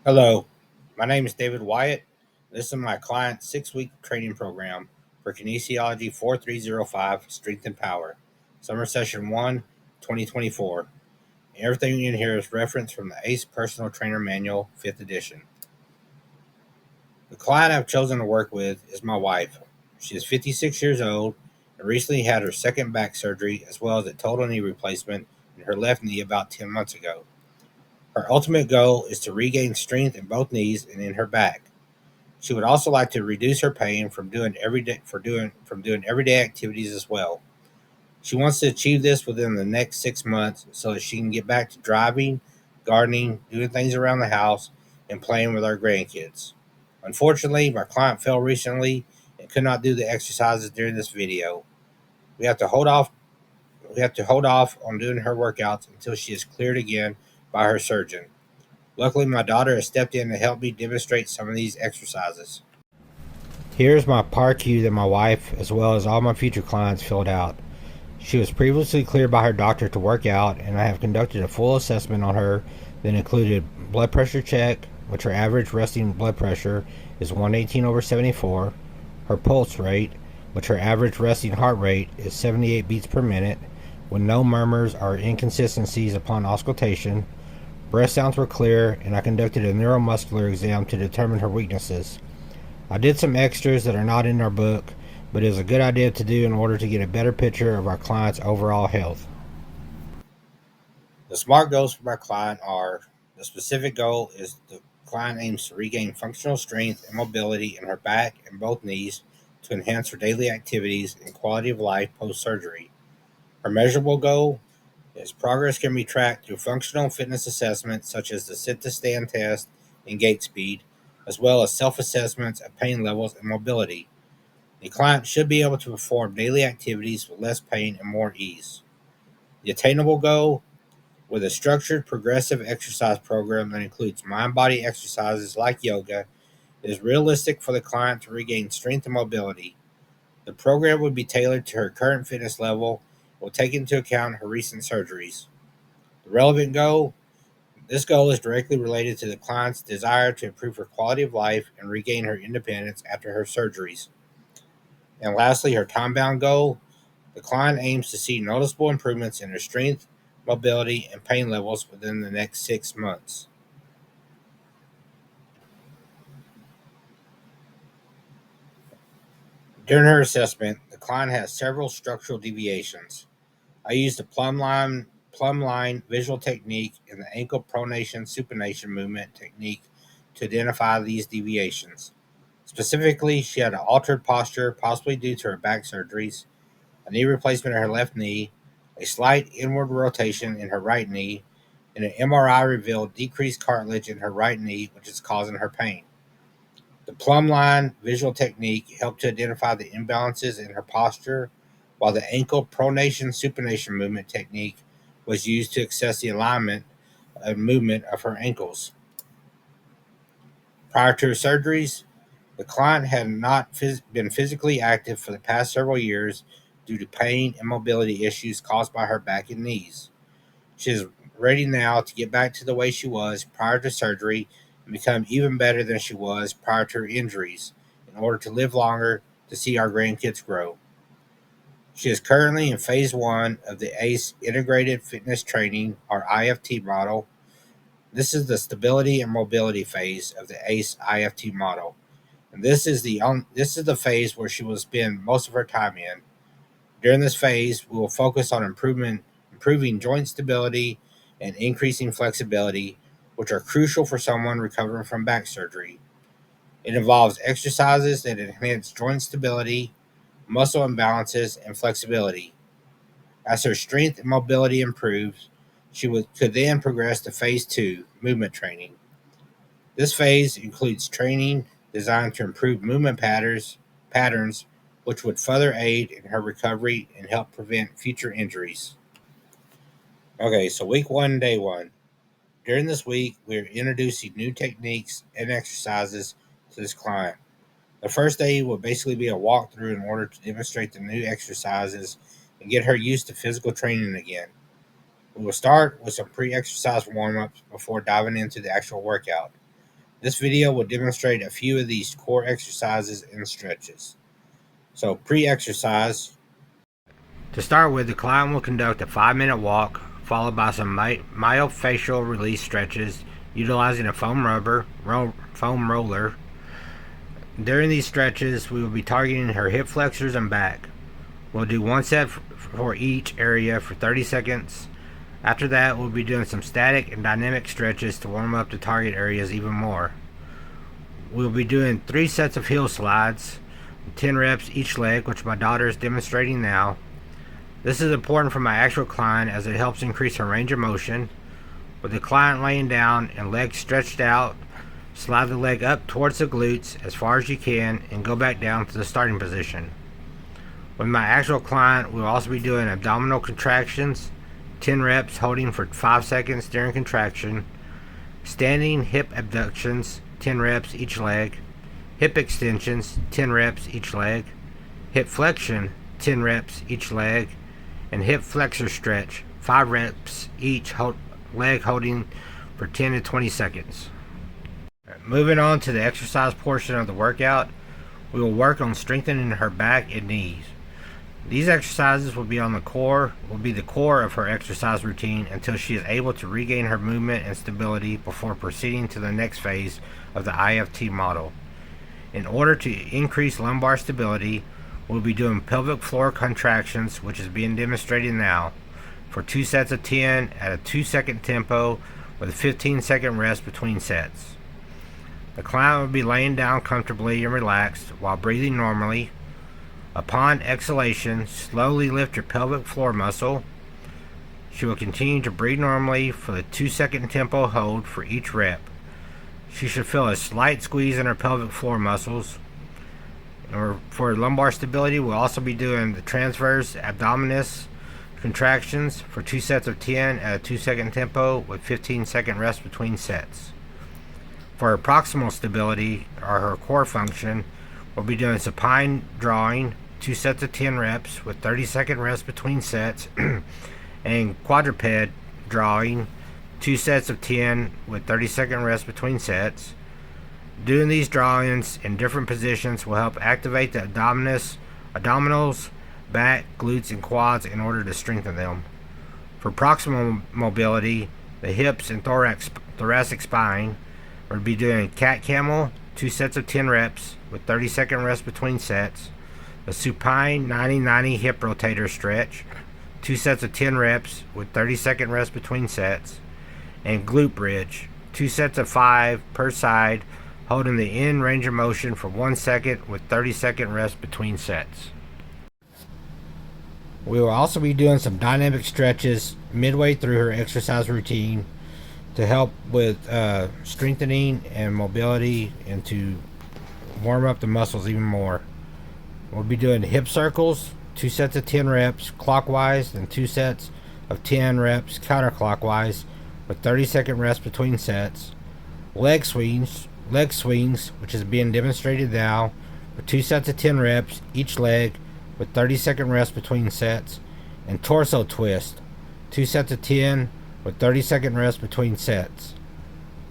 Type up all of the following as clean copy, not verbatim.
Hello, my name is David Wyatt. This is my client's 6 week training program for Kinesiology 4305 Strength and Power, Summer Session 1, 2024. Everything in here is referenced from the ACE Personal Trainer Manual, 5th edition. The client I've chosen to work with is my wife. She is 56 years old and recently had her second back surgery as well as a total knee replacement in her left knee about 10 months ago. Her ultimate goal is to regain strength in both knees and in her back. She would also like to reduce her pain from doing everyday activities as well. She wants to achieve this within the next 6 months so that she can get back to driving, gardening, doing things around the house, and playing with our grandkids. Unfortunately, my client fell recently and could not do the exercises during this video. We have to hold off we have to hold off on doing her workouts until she is cleared again by her surgeon. Luckily, my daughter has stepped in to help me demonstrate some of these exercises. Here's my par queue that my wife, as well as all my future clients, filled out. She was previously cleared by her doctor to work out, and I have conducted a full assessment on her that included blood pressure check, which her average resting blood pressure is 118 over 74, her pulse rate, which her average resting heart rate is 78 beats per minute, with no murmurs or inconsistencies upon auscultation. Breast sounds were clear, and I conducted a neuromuscular exam to determine her weaknesses. I did some extras that are not in our book, but it is a good idea to do in order to get a better picture of our client's overall health. The SMART goals for my client are: the specific goal is the client aims to regain functional strength and mobility in her back and both knees to enhance her daily activities and quality of life post-surgery. Her measurable goal is progress can be tracked through functional fitness assessments such as the sit-to-stand test and gait speed, as well as self-assessments of pain levels and mobility. The client should be able to perform daily activities with less pain and more ease. The attainable goal: with a structured progressive exercise program that includes mind-body exercises like yoga, it is realistic for the client to regain strength and mobility. The program would be tailored to her current fitness level and will take into account her recent surgeries. The relevant goal: this goal is directly related to the client's desire to improve her quality of life and regain her independence after her surgeries. And lastly, her time-bound goal: the client aims to see noticeable improvements in her strength, mobility, and pain levels within the next 6 months. During her assessment, the client has several structural deviations. I used the plumb line visual technique and the ankle pronation supination movement technique to identify these deviations. Specifically, she had an altered posture, possibly due to her back surgeries, a knee replacement in her left knee, a slight inward rotation in her right knee, and an MRI revealed decreased cartilage in her right knee, which is causing her pain. The plumb line visual technique helped to identify the imbalances in her posture, while the ankle pronation supination movement technique was used to assess the alignment and movement of her ankles. Prior to her surgeries, the client had not been physically active for the past several years due to pain and mobility issues caused by her back and knees. She is ready now to get back to the way she was prior to surgery and become even better than she was prior to her injuries in order to live longer to see our grandkids grow. She is currently in phase 1 of the ACE Integrated Fitness Training, or IFT model. This is the stability and mobility phase of the ACE IFT model. And this is the phase where she will spend most of her time in. During this phase, we will focus on improving joint stability and increasing flexibility, which are crucial for someone recovering from back surgery. It involves exercises that enhance joint stability, muscle imbalances, and flexibility. As her strength and mobility improves, could then progress to phase 2, movement training. This phase includes training designed to improve patterns, which would further aid in her recovery and help prevent future injuries. Okay, so week 1, day 1. During this week, we are introducing new techniques and exercises to this client. The first day will basically be a walkthrough in order to demonstrate the new exercises and get her used to physical training again. We will start with some pre-exercise warm-ups before diving into the actual workout. This video will demonstrate a few of these core exercises and stretches. So pre-exercise. To start with, the client will conduct a 5-minute walk followed by some myofascial release stretches utilizing a foam roller. During these stretches, we will be targeting her hip flexors and back. We'll do one set for each area for 30 seconds. After that, we'll be doing some static and dynamic stretches to warm up the target areas even more. We'll be doing 3 sets of heel slides, 10 reps each leg, which my daughter is demonstrating now. This is important for my actual client as it helps increase her range of motion. With the client laying down and legs stretched out, slide the leg up towards the glutes as far as you can and go back down to the starting position. With my actual client, we'll also be doing abdominal contractions, 10 reps holding for 5 seconds during contraction, standing hip abductions, 10 reps each leg, hip extensions, 10 reps each leg, hip flexion, 10 reps each leg, and hip flexor stretch, 5 reps each leg holding for 10 to 20 seconds. Moving on to the exercise portion of the workout, we will work on strengthening her back and knees. These exercises will be the core of her exercise routine until she is able to regain her movement and stability before proceeding to the next phase of the IFT model. In order to increase lumbar stability, we'll be doing pelvic floor contractions, which is being demonstrated now, for 2 sets of 10 at a 2-second tempo with a 15-second rest between sets. The client will be laying down comfortably and relaxed while breathing normally. Upon exhalation, slowly lift your pelvic floor muscle. She will continue to breathe normally for the 2-second tempo hold for each rep. She should feel a slight squeeze in her pelvic floor muscles. And for lumbar stability, we'll also be doing the transverse abdominis contractions for 2 sets of 10 at a 2-second tempo with 15-second rest between sets. For her proximal stability, or her core function, we'll be doing supine drawing, 2 sets of 10 reps with 30-second rest between sets, and quadruped drawing, 2 sets of 10 with 30-second rest between sets. Doing these drawings in different positions will help activate the abdominals, back, glutes, and quads in order to strengthen them. For proximal mobility, the hips and thoracic spine, we'll be doing cat-camel, 2 sets of 10 reps with 30-second rest between sets, a supine 90-90 hip rotator stretch, 2 sets of 10 reps with 30-second rest between sets, and glute bridge, 2 sets of 5 per side, holding the end range of motion for 1 second with 30-second rest between sets. We will also be doing some dynamic stretches midway through her exercise routine to help with strengthening and mobility and to warm up the muscles even more. We'll be doing hip circles, 2 sets of 10 reps clockwise and 2 sets of 10 reps counterclockwise with 30-second rest between sets. Leg swings, which is being demonstrated now, for 2 sets of 10 reps each leg with 30-second rest between sets. And torso twist, 2 sets of 10 with 30-second rest between sets.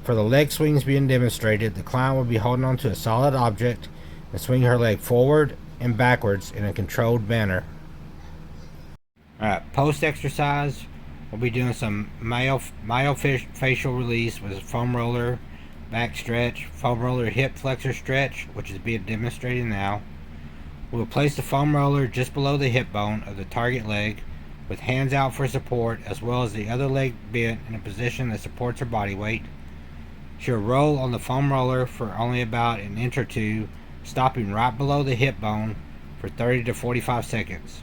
For the leg swings being demonstrated, the client will be holding onto a solid object and swing her leg forward and backwards in a controlled manner. Alright, post exercise, we'll be doing some myofascial release with a foam roller, back stretch, foam roller hip flexor stretch, which is being demonstrated now. We'll place the foam roller just below the hip bone of the target leg with hands out for support, as well as the other leg bent in a position that supports her body weight. She'll roll on the foam roller for only about an inch or two, stopping right below the hip bone for 30 to 45 seconds.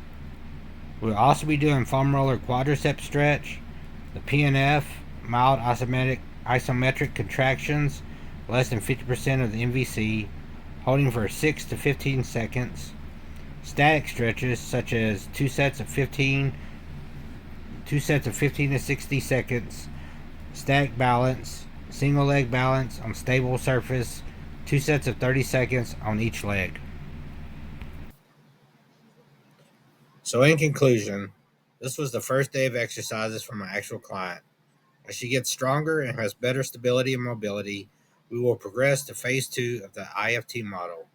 We'll also be doing foam roller quadricep stretch, the PNF, mild isometric contractions, less than 50% of the MVC, holding for 6 to 15 seconds. Static stretches such as 2 sets of 15 to 60 seconds. Static balance, single leg balance on stable surface, 2 sets of 30 seconds on each leg. So in conclusion, this was the first day of exercises for my actual client. As she gets stronger and has better stability and mobility, We will progress to phase 2 of the IFT model.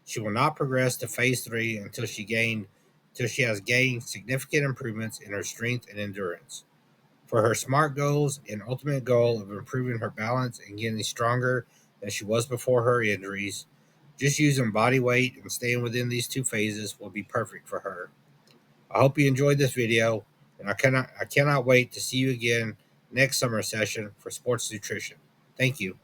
She will not progress to phase 3 until she has gained significant improvements in her strength and endurance. For her SMART goals and ultimate goal of improving her balance and getting stronger than she was before her injuries, just using body weight and staying within these two phases will be perfect for her. I hope you enjoyed this video, and I cannot wait to see you again next summer session for sports nutrition. Thank you.